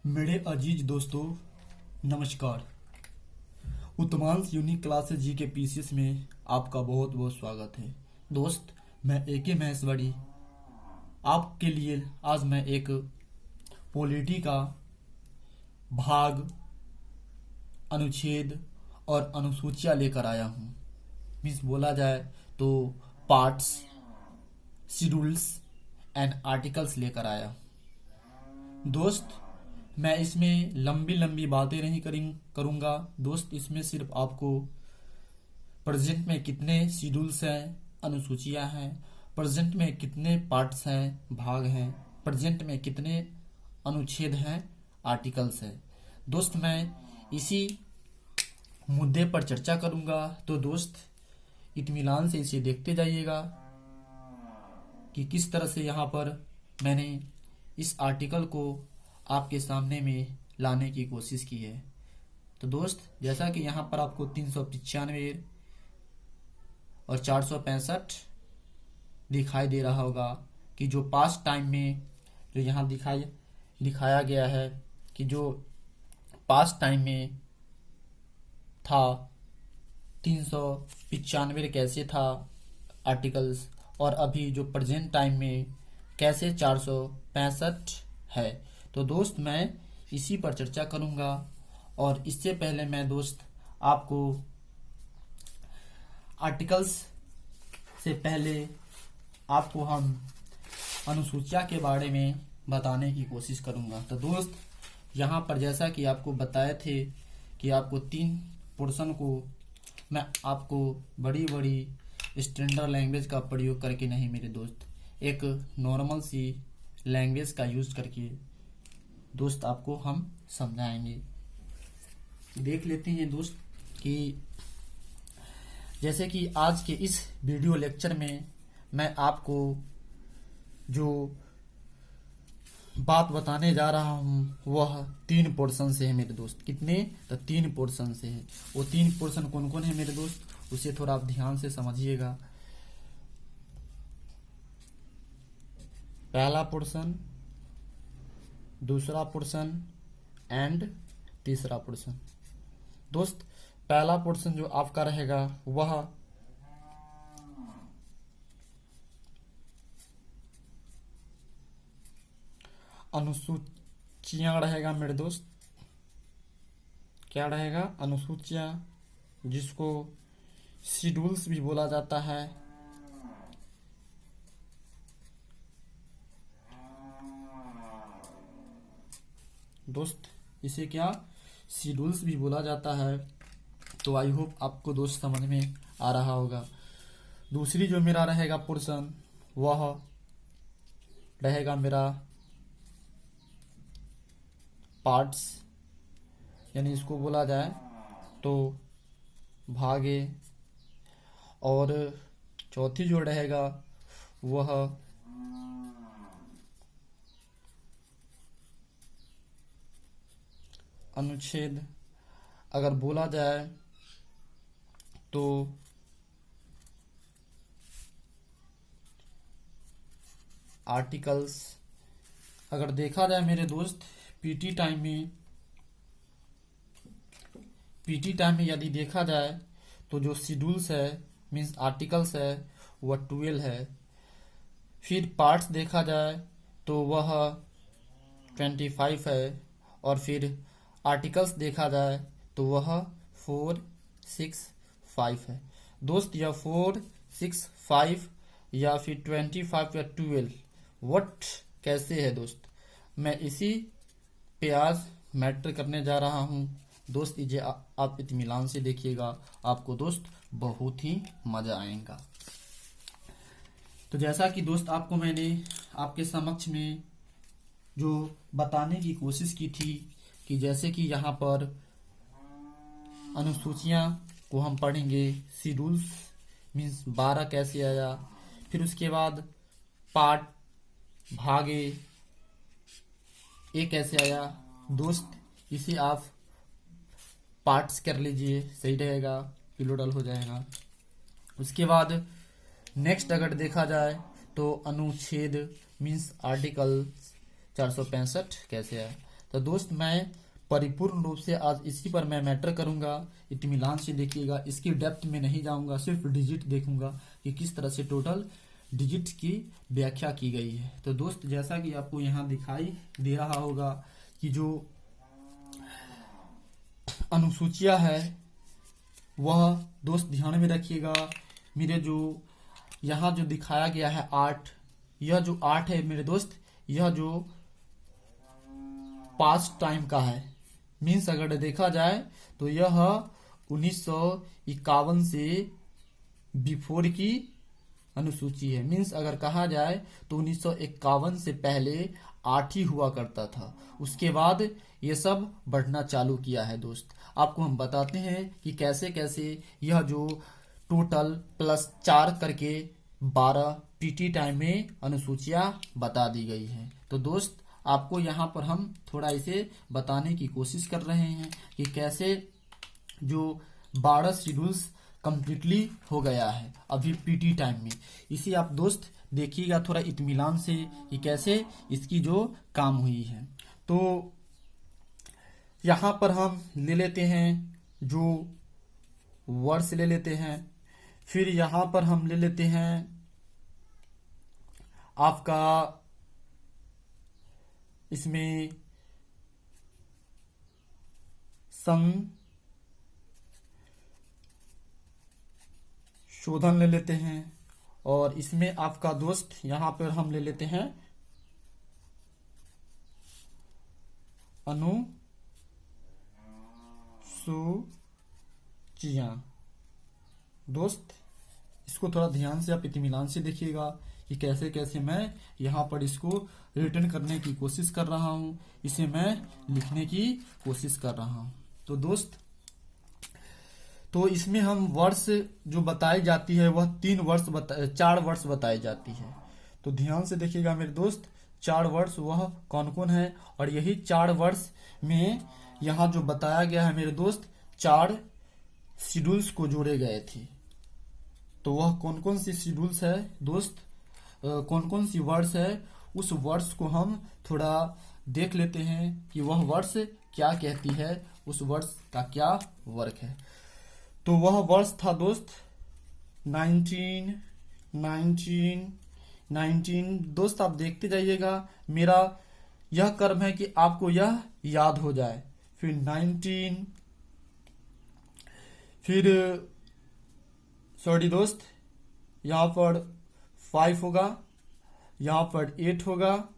मेरे अजीज दोस्तों, नमस्कार। उत्तमांश यूनिक क्लासेस जी के पीसीएस में आपका बहुत बहुत स्वागत है। दोस्त, मैं AK महेश्वरी आपके लिए आज मैं एक पॉलिटी का भाग, अनुच्छेद और अनुसूचियाँ लेकर आया हूँ। मीन्स बोला जाए तो पार्ट्स, शेड्यूल्स एंड आर्टिकल्स लेकर आया हूँ। दोस्त, मैं इसमें लंबी लंबी बातें नहीं करूँगा। दोस्त, इसमें सिर्फ आपको प्रेजेंट में कितने शेड्यूल्स हैं, अनुसूचियां हैं, प्रेजेंट में कितने पार्ट्स हैं, भाग हैं, प्रेजेंट में कितने अनुच्छेद हैं, आर्टिकल्स हैं। दोस्त, मैं इसी मुद्दे पर चर्चा करूँगा। तो दोस्त, इत्मीनान से इसे देखते जाइएगा कि किस तरह से यहाँ पर मैंने इस आर्टिकल को आपके सामने में लाने की कोशिश की है। तो दोस्त, जैसा कि यहाँ पर आपको 395 और 465 दिखाई दे रहा होगा कि जो पास्ट टाइम में जो यहाँ दिखाया गया है कि जो पास्ट टाइम में था 395 कैसे था आर्टिकल्स, और अभी जो प्रेजेंट टाइम में कैसे 465 है। तो दोस्त, मैं इसी पर चर्चा करूँगा। और इससे पहले मैं दोस्त आपको आर्टिकल्स से पहले आपको हम अनुसूचिया के बारे में बताने की कोशिश करूँगा। तो दोस्त, यहाँ पर जैसा कि आपको बताए थे कि आपको 3 पोर्शन को मैं आपको बड़ी बड़ी स्टैंडर्ड लैंग्वेज का प्रयोग करके नहीं मेरे दोस्त, एक नॉर्मल सी लैंग्वेज का यूज़ करके दोस्त आपको हम समझाएंगे। देख लेते हैं दोस्त कि जैसे कि आज के इस वीडियो लेक्चर में मैं आपको जो बात बताने जा रहा हूँ वह 3 पोर्शन से है मेरे दोस्त। कितने? तो 3 पोर्शन से है। वो 3 पोर्शन कौन कौन है मेरे दोस्त, उसे थोड़ा आप ध्यान से समझिएगा। पहला पोर्शन, दूसरा पोर्शन एंड तीसरा पोर्शन। दोस्त, पहला पोर्शन जो आपका रहेगा वह अनुसूचियां रहेगा मेरे दोस्त। क्या रहेगा? अनुसूचियां, जिसको शेड्यूल्स भी बोला जाता है। दोस्त, इसे क्या शेड्यूल्स भी बोला जाता है। तो आई होप आपको दोस्त समझ में आ रहा होगा। दूसरी जो मेरा रहेगा पोर्शन वह रहेगा मेरा पार्ट्स, यानी इसको बोला जाए तो भागे। और चौथी जो रहेगा वह अनुच्छेद। अगर बोला जाए तो आर्टिकल्स। अगर देखा जाए मेरे दोस्त पीटी टाइम में यदि देखा जाए तो जो शेड्यूल्स है मीन्स आर्टिकल्स है वह 12 है। फिर पार्ट्स देखा जाए तो वह 25 है। और फिर आर्टिकल्स देखा जाए तो वह 4, 6, 5 है। दोस्त, यह 4, 6, 5 या फिर 25 या 12 वट कैसे है दोस्त, मैं इसी पे आज मैटर करने जा रहा हूँ। दोस्त, इसे आप इत्मीनान से देखिएगा, आपको दोस्त बहुत ही मजा आएगा। तो जैसा कि दोस्त आपको मैंने आपके समक्ष में जो बताने की कोशिश की थी कि जैसे कि यहाँ पर अनुसूचियां को हम पढ़ेंगे, शेड्यूल्स मीन्स 12 कैसे आया, फिर उसके बाद पार्ट, भागे, ये कैसे आया। दोस्त, इसे आप पार्ट्स कर लीजिए, सही रहेगा, पिलोडल हो जाएगा। उसके बाद नेक्स्ट अगर देखा जाए तो अनुच्छेद मीन्स आर्टिकल 465 कैसे है। तो दोस्त मैं परिपूर्ण रूप से आज इसी पर मैं मैटर करूंगा, इत्मीनान से देखिएगा, इसकी डेप्थ में नहीं जाऊंगा, सिर्फ डिजिट देखूंगा कि किस तरह से टोटल डिजिट्स की व्याख्या की गई है। तो दोस्त जैसा कि आपको यहाँ दिखाई दे रहा होगा कि जो अनुसूचियां है वह दोस्त ध्यान में रखिएगा। मेरे जो यहाँ जो दिखाया गया है 8, यह जो 8 है मेरे दोस्त, यह जो पास्ट टाइम का है, मीन्स अगर देखा जाए तो यह 1951 से बिफोर की अनुसूची है। मीन्स अगर कहा जाए तो 1951 से पहले 8 ही हुआ करता था, उसके बाद ये सब बढ़ना चालू किया है। दोस्त आपको हम बताते हैं कि कैसे कैसे यह जो टोटल प्लस 4 करके 12 पीटी टाइम में अनुसूचियां बता दी गई है। तो दोस्त आपको यहाँ पर हम थोड़ा इसे बताने की कोशिश कर रहे हैं कि कैसे जो 12 शेड्यूल्स कंप्लीटली हो गया है अभी पीटी टाइम में। इसी आप दोस्त देखिएगा थोड़ा इत्मीनान से कि कैसे इसकी जो काम हुई है। तो यहाँ पर हम ले लेते हैं जो वर्ड्स ले लेते हैं, फिर यहाँ पर हम ले लेते हैं आपका इसमें संशोधन ले लेते हैं, और इसमें आपका दोस्त यहाँ पर हम ले लेते हैं अनुसूचियां। दोस्त इसको थोड़ा ध्यान से आप इत्मीनान से देखिएगा कि कैसे कैसे मैं यहाँ पर इसको रिटर्न करने की कोशिश कर रहा हूँ, इसे मैं लिखने की कोशिश कर रहा हूँ। तो दोस्त तो इसमें हम वर्ड्स जो बताई जाती है वह 4 वर्ड्स बताई जाती है। तो ध्यान से देखिएगा मेरे दोस्त, 4 वर्ड्स वह कौन कौन है, और यही 4 वर्ड्स में यहाँ जो बताया गया है मेरे दोस्त 4 शेड्यूल्स को जोड़े गए थे। तो वह कौन कौन सी शेड्यूल्स है दोस्त, कौन कौन सी वर्ड्स है, उस वर्ड्स को हम थोड़ा देख लेते हैं कि वह वर्ड्स क्या कहती है, उस वर्ड्स का क्या वर्क है। तो वह वर्ड्स था दोस्त 19 19 19। दोस्त आप देखते जाइएगा, मेरा यह कर्म है कि आपको यह याद हो जाए। फिर 19, फिर सॉरी दोस्त यहाँ पर 5 होगा, यहाँ पर 8 होगा,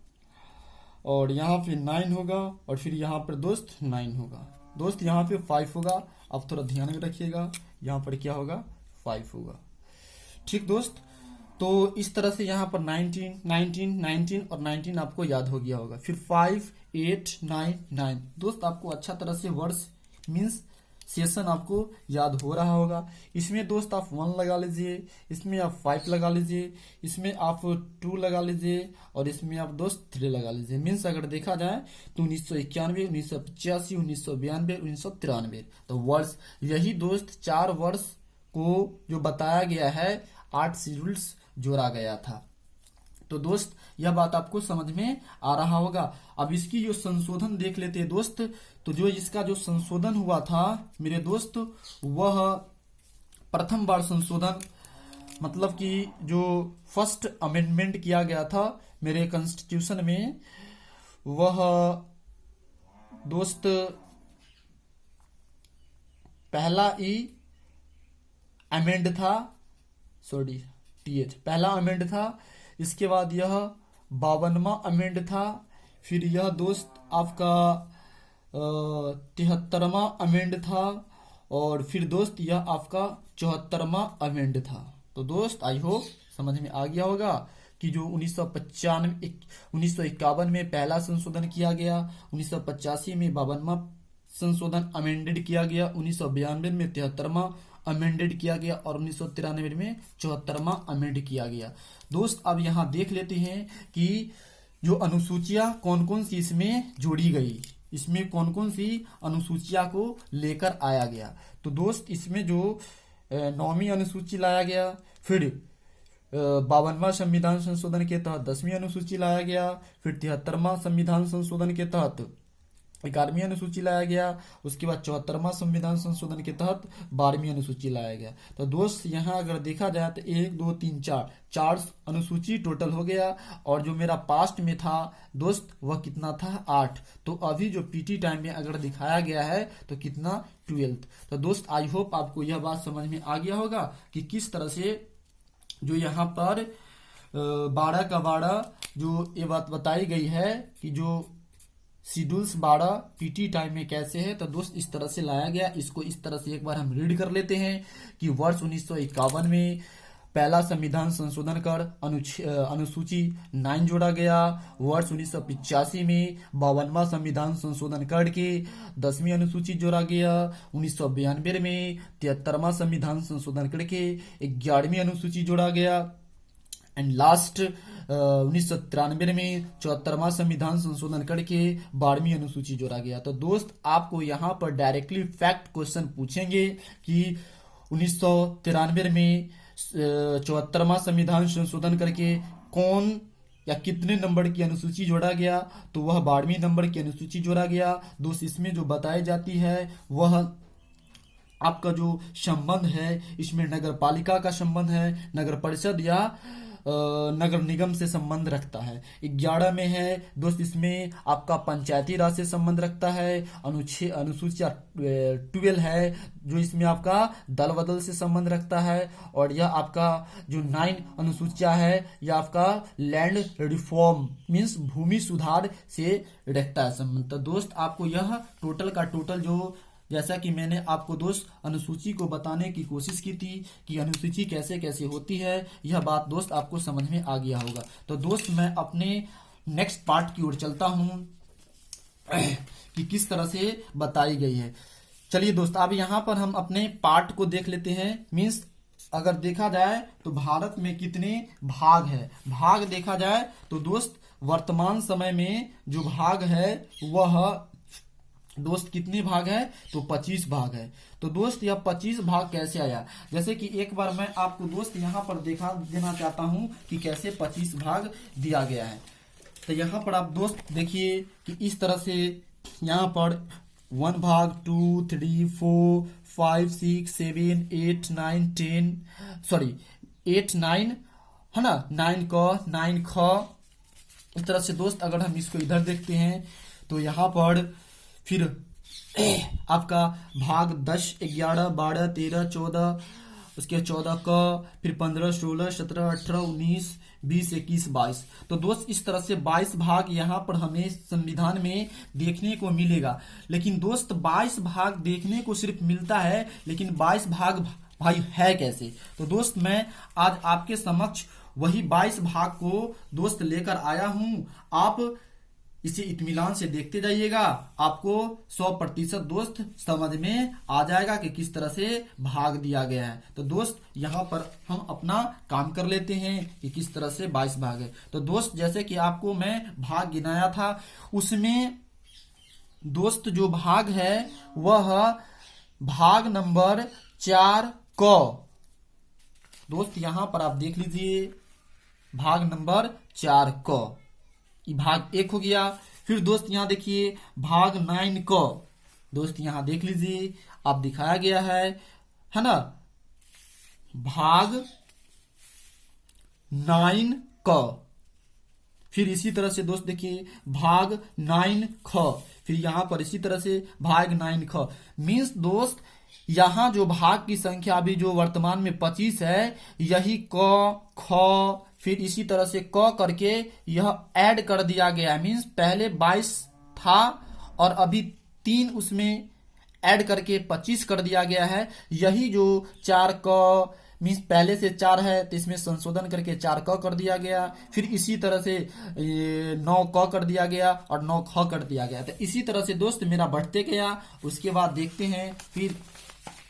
और यहाँ पे 9 होगा, और फिर यहाँ पर दोस्त 9 होगा। दोस्त यहाँ पे 5 होगा, आप थोड़ा ध्यान में रखिएगा, यहाँ पर क्या होगा 5 होगा। ठीक दोस्त, तो इस तरह से यहाँ पर 19 19 19 और 19 आपको याद हो गया होगा। फिर 5 8 9 9। दोस्त आपको अच्छा तरह से वर्ड्स मीन्स सेशन आपको याद हो रहा होगा। इसमें दोस्त आप 1 लगा लीजिए, इसमें आप 5 लगा लीजिए, इसमें आप 2 लगा लीजिए, और इसमें आप दोस्त 3 लगा लीजिए। मीन्स अगर देखा जाए तो 1991 1985 1992 1993। तो वर्ड्स यही दोस्त 4 वर्ड्स को जो बताया गया है 8 शेड्यूल्स जोड़ा गया था। तो दोस्त यह बात आपको समझ में आ रहा होगा। अब इसकी जो संशोधन देख लेते हैं दोस्त, तो जो इसका जो संशोधन हुआ था मेरे दोस्त, वह प्रथम बार संशोधन मतलब कि जो फर्स्ट अमेंडमेंट किया गया था मेरे कॉन्स्टिट्यूशन में, वह दोस्त पहला ही अमेंड था, सॉरी पहला अमेंड था। इसके बाद यह 52वां अमेंड था। फिर यह दोस्त आपका 73वां अमेंड था, और फिर दोस्त यह आपका 74वां अमेंड था। तो दोस्त आई होप समझ में आ गया होगा कि जो 1951 में पहला संशोधन किया गया, 1985 में 52वां संशोधन अमेंडेड किया गया, 1992 में 73वां अमेंडेड किया गया, और 1993 में 74वां अमेंड किया गया। दोस्त अब यहाँ देख लेते हैं कि जो अनुसूचियां कौन कौन सी इसमें जोड़ी गई, इसमें कौन कौन सी अनुसूचियां को लेकर आया गया। तो दोस्त इसमें जो 9वीं अनुसूची लाया गया, फिर 52वां संविधान संशोधन के तहत 10वीं अनुसूची लाया गया, फिर 73वां संविधान संशोधन के तहत 11वीं अनुसूची लाया गया। उसके बाद 74वां संविधान संशोधन के तहत 12वीं अनुसूची लाया गया। तो दोस्त यहाँ अगर देखा जाए तो 1 2 3 4 चार अनुसूची टोटल हो गया, और जो मेरा पास्ट में था दोस्त वह कितना था 8। तो अभी जो पीटी टाइम में अगर दिखाया गया है तो कितना 12। तो दोस्त आई होप आपको यह बात समझ में आ गया होगा कि किस तरह से जो यहाँ पर 12 का 12 जो ये बात बताई गई है कि जो शेड्यूल्स 12 पीटी टाइम में कैसे है। तो दोस्त इस तरह से लाया गया। इसको इस तरह से एक बार हम रीड कर लेते हैं कि वर्ष 1951 में पहला संविधान संशोधन कर अनुसूची 9 जोड़ा गया। वर्ष 1985 में 52वां संविधान संशोधन करके 10वीं अनुसूची जोड़ा गया। 1992 में 73वां संविधान संशोधन करके 11वीं अनुसूची जोड़ा गया। एंड लास्ट 1993 में 74वां संविधान संशोधन करके 12वीं अनुसूची जोड़ा गया। तो दोस्त आपको यहाँ पर डायरेक्टली फैक्ट क्वेश्चन पूछेंगे कि 1993 में 74वां संविधान संशोधन करके कौन या कितने नंबर की अनुसूची जोड़ा गया, तो वह 12वीं नंबर की अनुसूची जोड़ा गया। दोस्त इसमें जो बताई जाती है वह आपका जो संबंध है इसमें नगर पालिका का संबंध है, नगर परिषद या नगर निगम से संबंध रखता है। 11 में है दोस्त इसमें आपका पंचायती राज से संबंध रखता है। अनुसूची 12 है जो इसमें आपका दल बदल से संबंध रखता है। और यह आपका जो 9 अनुसूचिया है यह आपका लैंड रिफॉर्म मीन्स भूमि सुधार से रखता है संबंध। तो दोस्त आपको यह टोटल का टोटल जो जैसा कि मैंने आपको दोस्त अनुसूची को बताने की कोशिश की थी कि अनुसूची कैसे कैसे होती है, यह बात दोस्त आपको समझ में आ गया होगा। तो दोस्त मैं अपने नेक्स्ट पार्ट की ओर चलता हूं कि किस तरह से बताई गई है। चलिए दोस्त अब यहाँ पर हम अपने पार्ट को देख लेते हैं। मीन्स अगर देखा जाए तो भारत में कितने भाग है, भाग देखा जाए तो दोस्त वर्तमान समय में जो भाग है वह दोस्त कितने भाग है, तो 25 भाग है। तो दोस्त यह 25 भाग कैसे आया, जैसे कि एक बार मैं आपको दोस्त यहाँ पर देखा देना चाहता हूँ कि कैसे 25 भाग दिया गया है। तो यहाँ पर आप दोस्त देखिए कि इस तरह से यहाँ पर 1 भाग 2 3 4 5 6 7 8 9 10 सॉरी 8 9 है ना, 9 क 9 ख। इस तरह से दोस्त अगर हम इसको इधर देखते हैं तो यहाँ पर फिर आपका भाग 10 11 12 13 14 उसके 14 क, फिर 15 16 17 18 19 20 21 22। तो दोस्त इस तरह से 22 भाग यहाँ पर हमें संविधान में देखने को मिलेगा। लेकिन दोस्त 22 भाग देखने को सिर्फ मिलता है, लेकिन 22 भाग भाई है कैसे। तो दोस्त मैं आज आपके समक्ष वही 22 भाग को दोस्त लेकर आया हूँ। आप इसे इत्मीनान से देखते जाइएगा, आपको 100% दोस्त समझ में आ जाएगा कि किस तरह से भाग दिया गया है। तो दोस्त यहाँ पर हम अपना काम कर लेते हैं कि किस तरह से 22 भाग है। तो दोस्त जैसे कि आपको मैं भाग गिनाया था उसमें दोस्त जो भाग है वह भाग नंबर 4 क। दोस्त यहाँ पर आप देख लीजिए भाग नंबर 4 क, भाग 1 हो गया। फिर दोस्त यहाँ देखिए भाग 9 क, दोस्त यहाँ देख लीजिए आप दिखाया गया है ना, भाग 9 क। फिर इसी तरह से दोस्त देखिए भाग 9 ख, फिर यहाँ पर इसी तरह से भाग 9 ख। मीन्स दोस्त यहाँ जो भाग की संख्या अभी जो वर्तमान में 25 है, यही क ख फिर इसी तरह से क करके यह ऐड कर दिया गया। मीन्स पहले 22 था और अभी 3 उसमें ऐड करके 25 कर दिया गया है। यही जो 4 क मीन्स पहले से 4 है तो इसमें संशोधन करके 4 क कर दिया गया। फिर इसी तरह से 9 क कर दिया गया और 9 ख कर दिया गया। तो इसी तरह से दोस्त मेरा बढ़ते गया। उसके बाद देखते हैं फिर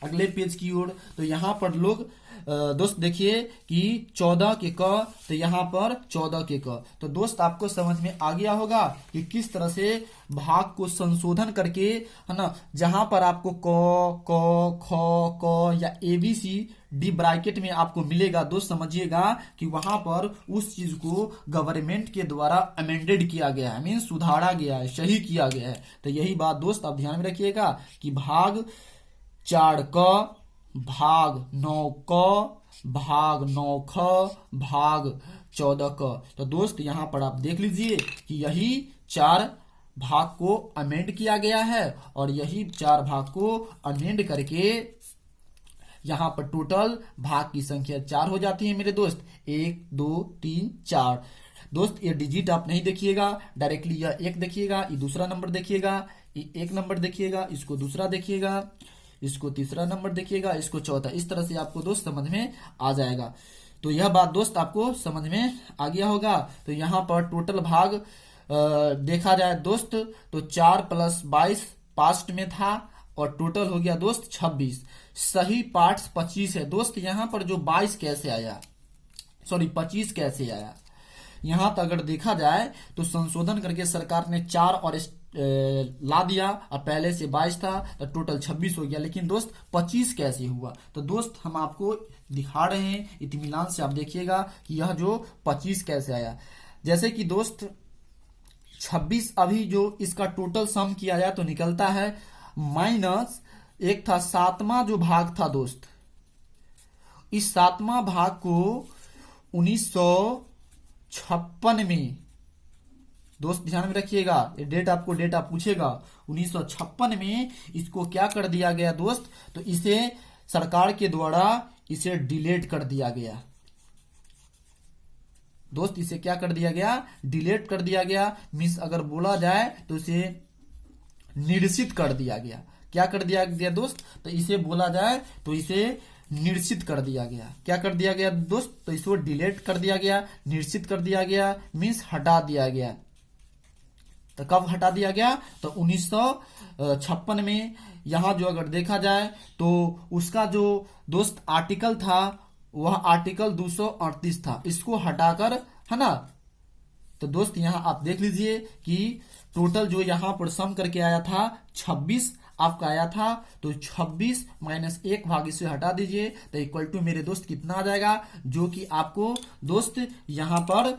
अगले पेज की ओर। तो यहाँ पर लोग दोस्त देखिए कि 14 के क, तो यहाँ पर 14 के क। तो दोस्त आपको समझ में आ गया होगा कि किस तरह से भाग को संशोधन करके, है ना, जहां पर आपको क क ख क या ABC डी ब्रैकेट में आपको मिलेगा, दोस्त समझिएगा कि वहां पर उस चीज को गवर्नमेंट के द्वारा अमेंडेड किया गया है, मीन सुधारा गया है, सही किया गया है। तो यही बात दोस्त आप ध्यान में रखिएगा कि भाग 4 क, भाग 9 क, भाग 9 ख, भाग 14 क। तो दोस्त यहाँ पर आप देख लीजिए कि यही 4 भाग को अमेंड किया गया है और यही 4 भाग को अमेंड करके यहाँ पर टोटल भाग की संख्या 4 हो जाती है मेरे दोस्त। 1 2 3 4। दोस्त ये डिजिट आप नहीं देखिएगा, डायरेक्टली यह 1 देखिएगा, ये दूसरा नंबर देखिएगा, ये 1 नंबर देखिएगा, इसको दूसरा देखिएगा, इसको तीसरा नंबर देखिएगा, इसको चौथा। इस तरह से आपको दोस्त समझ में आ जाएगा। तो यह बात दोस्त आपको समझ में आ गया होगा। तो यहाँ पर टोटल भाग देखा जाए दोस्त तो 4 + 22 पास्ट में था और टोटल हो गया दोस्त 26। सही पार्ट्स 25 है दोस्त। यहाँ पर जो 22 कैसे आया, सॉरी 25 कैसे आया, यहाँ तक अगर देखा जाए तो संशोधन करके सरकार ने 4 और ला दिया और पहले से 22 था तो टोटल 26 हो गया। लेकिन दोस्त 25 कैसे हुआ, तो दोस्त हम आपको दिखा रहे हैं, इत्मीनान से आप देखिएगा कि यह जो 25 कैसे आया। जैसे कि दोस्त 26 अभी जो इसका टोटल सम किया जाए तो निकलता है माइनस एक था 7वां जो भाग था दोस्त, इस 7वां भाग को 1956 में, दोस्त ध्यान में रखिएगा, ये डेट आपको डेटा पूछेगा, 1956 में इसको क्या कर दिया गया दोस्त, तो इसे सरकार के द्वारा इसे डिलीट कर दिया गया दोस्त। इसे क्या कर दिया गया, डिलीट कर दिया गया। मीन्स अगर बोला जाए तो इसे निरसित कर दिया गया। क्या कर दिया गया दोस्त, तो इसे बोला जाए तो इसे निरसित कर दिया गया। क्या कर दिया गया दोस्त, तो इसको डिलीट कर दिया गया, निरसित कर दिया गया, मीन्स हटा दिया गया। तो कब हटा दिया गया, तो 1956 में। यहां जो अगर देखा जाए तो उसका जो दोस्त आर्टिकल था वह आर्टिकल 238 था, इसको हटाकर, है ना। तो दोस्त यहां आप देख लीजिए कि टोटल जो यहां पर सम करके आया था 26 आपका आया था, तो 26 माइनस 1 भाग इसे हटा दीजिए तो इक्वल टू मेरे दोस्त कितना आ जाएगा, जो कि आपको दोस्त यहां पर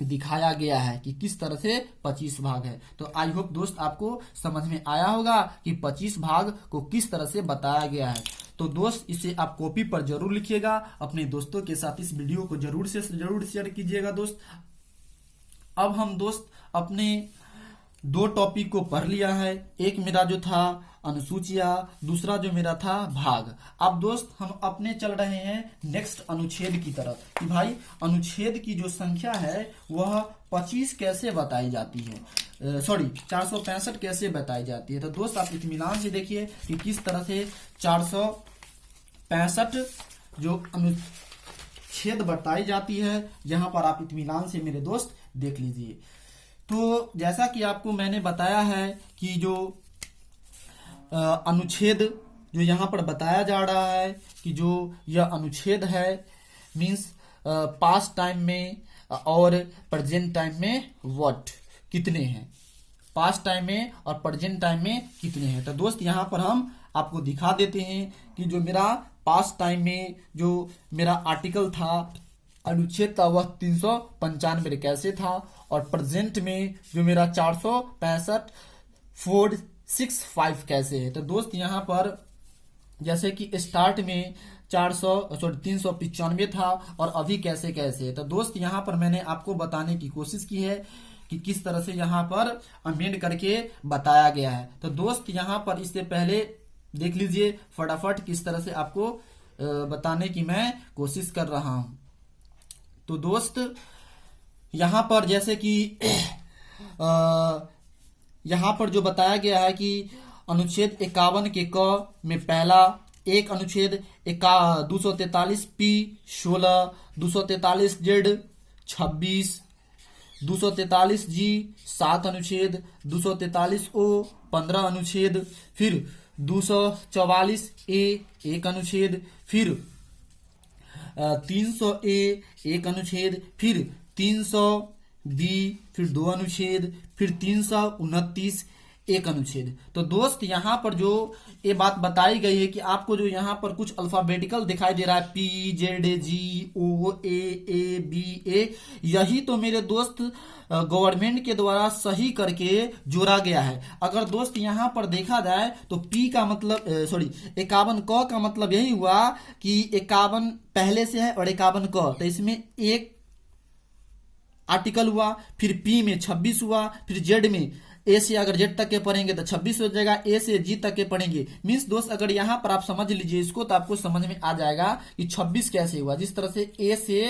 दिखाया गया है कि किस तरह से 25 भाग है। तो आई होप दोस्त आपको समझ में आया होगा कि 25 भाग को किस तरह से बताया गया है। तो दोस्त इसे आप कॉपी पर जरूर लिखिएगा, अपने दोस्तों के साथ इस वीडियो को जरूर शेयर कीजिएगा दोस्त। अब हम दोस्त अपने 2 टॉपिक को पढ़ लिया है, एक मेरा जो था अनुसूचियां, दूसरा जो मेरा था भाग। अब दोस्त हम अपने चल रहे हैं नेक्स्ट अनुच्छेद की तरफ कि भाई अनुच्छेद की जो संख्या है वह 25 कैसे बताई जाती है, सॉरी 465 कैसे बताई जाती है। तो दोस्त आप इत्मीनान से देखिए कि किस तरह से 465 जो अनुच्छेद बताई जाती है, यहाँ पर आप इत्मीनान से मेरे दोस्त देख लीजिए। तो जैसा कि आपको मैंने बताया है कि जो अनुच्छेद जो यहाँ पर बताया जा रहा है कि जो यह अनुच्छेद है मीन्स पास्ट टाइम में और प्रेजेंट टाइम में व्हाट कितने हैं, पास्ट टाइम में और प्रेजेंट टाइम में कितने हैं। तो दोस्त यहाँ पर हम आपको दिखा देते हैं कि जो मेरा पास्ट टाइम में जो मेरा आर्टिकल था, अनुच्छेद था, वह 395 कैसे था, और प्रेजेंट में जो मेरा 465 कैसे है। तो दोस्त यहाँ पर जैसे कि स्टार्ट में 395 था और अभी कैसे कैसे है। तो दोस्त यहाँ पर मैंने आपको बताने की कोशिश की है कि किस तरह से यहाँ पर अमेंड करके बताया गया है। तो दोस्त यहाँ पर इससे पहले देख लीजिए फटाफट किस तरह से आपको बताने की मैं कोशिश कर रहा हूं। तो दोस्त यहाँ पर जैसे कि यहाँ पर जो बताया गया है कि अनुच्छेद 51 के क में पहला एक अनुच्छेद 243 पी 16, 243 जेड 26, 243 जी 7 अनुच्छेद, 243 ओ 15 अनुच्छेद, फिर 244A एक अनुच्छेद, फिर 300A एक अनुच्छेद, फिर 300B फिर दो अनुच्छेद, फिर 329 एक अनुच्छेद। तो दोस्त यहाँ पर जो ये बात बताई गई है कि आपको जो यहाँ पर कुछ अल्फाबेटिकल दिखाई दे रहा है PZGOAABA, यही तो मेरे दोस्त गवर्नमेंट के द्वारा सही करके जोड़ा गया है। अगर दोस्त यहाँ पर देखा जाए तो पी का मतलब 51 क का मतलब यही हुआ कि 51 पहले से है और 51 क, तो इसमें एक आर्टिकल हुआ, फिर पी में 26 हुआ, फिर जेड में ए से अगर जेड तक के पढ़ेंगे तो 26 हो जाएगा, ए से जी तक के पढ़ेंगे। मीन्स दोस्त अगर यहाँ पर आप समझ लीजिए इसको तो आपको समझ में आ जाएगा कि 26 कैसे हुआ। जिस तरह से ए से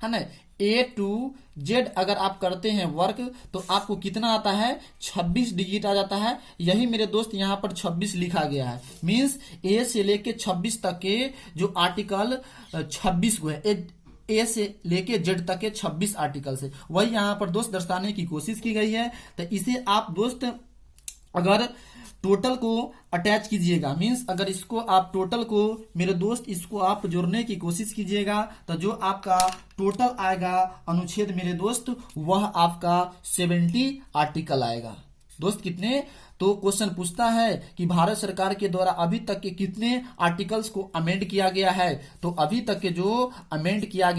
है ना ए टू जेड अगर आप करते हैं वर्क तो आपको कितना आता है 26 डिजिट आ जाता है। यही मेरे दोस्त यहाँ पर 26 लिखा गया है। मीन्स ए से लेके 26 तक के जो आर्टिकल 26 को है, ए से लेके जेड तक के 26 आर्टिकल से, वही यहाँ पर दोस्त दर्शाने की कोशिश की गई है। तो इसे आप दोस्त अगर टोटल को अटैच कीजिएगा, मीन्स अगर इसको आप टोटल को मेरे दोस्त इसको आप जोड़ने की कोशिश कीजिएगा तो जो आपका टोटल आएगा अनुच्छेद मेरे दोस्त वह आपका 70 आर्टिकल आएगा। दोस्त कितने, तो क्वेश्चन पूछता है कि भारत सरकार के द्वारा अभी तक के कितने आर्टिकल्स को अमेंड किया गया है, तो अभी तक के जो अमेंड किया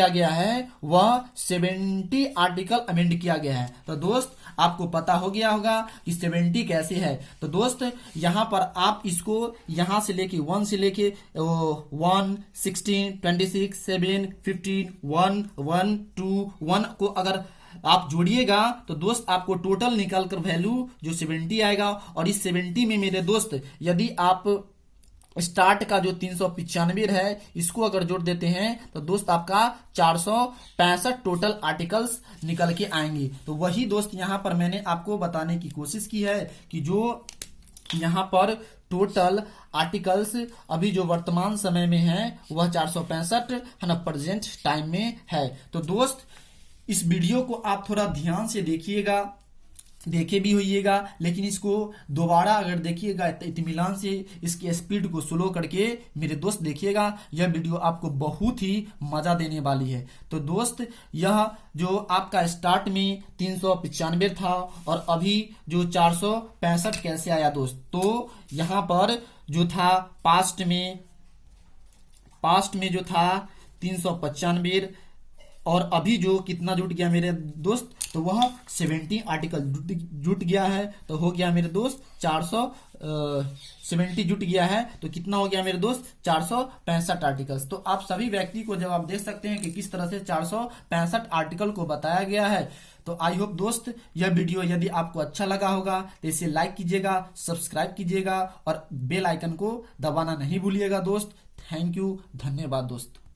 गया है वह 70 आर्टिकल अमेंड किया गया है। तो दोस्त आपको पता हो गया होगा कि 70 कैसे है। तो दोस्त यहाँ पर आप इसको यहाँ से लेके 1 से लेके 1, 16, 26, 7, 15, 1, 1, 2, 1 को अगर आप जोड़िएगा तो दोस्त आपको टोटल निकाल कर वैल्यू जो 70 आएगा। और इस 70 में मेरे दोस्त यदि आप स्टार्ट का जो 395 है इसको अगर जोड़ देते हैं तो दोस्त आपका 465 टोटल आर्टिकल्स निकल के आएंगे। तो वही दोस्त यहाँ पर मैंने आपको बताने की कोशिश की है कि जो यहाँ पर टोटल आर्टिकल्स अभी जो वर्तमान समय में है वह 465 है ना, प्रेजेंट टाइम में है। तो दोस्त इस वीडियो को आप थोड़ा ध्यान से देखिएगा, देखे भी होइएगा, लेकिन इसको दोबारा अगर देखिएगा इत्मीनान से इसकी स्पीड को स्लो करके मेरे दोस्त देखिएगा। यह वीडियो आपको बहुत ही मजा देने वाली है। तो दोस्त यह जो आपका स्टार्ट में 395 था और अभी जो 465 कैसे आया दोस्त, तो यहाँ पर जो था पास्ट में जो था 395 और अभी जो कितना जुट गया मेरे दोस्त, तो वह 70 आर्टिकल जुट गया है। तो हो गया मेरे दोस्त 470 जुट गया है, तो कितना हो गया मेरे दोस्त 465 आर्टिकल्स। तो आप सभी व्यक्ति को जब आप देख सकते हैं कि किस तरह से 465 आर्टिकल को बताया गया है। तो आई होप दोस्त यह वीडियो यदि आपको अच्छा लगा होगा तो इसे लाइक कीजिएगा, सब्सक्राइब कीजिएगा और बेल आइकन को दबाना नहीं भूलिएगा दोस्त। थैंक यू, धन्यवाद दोस्त।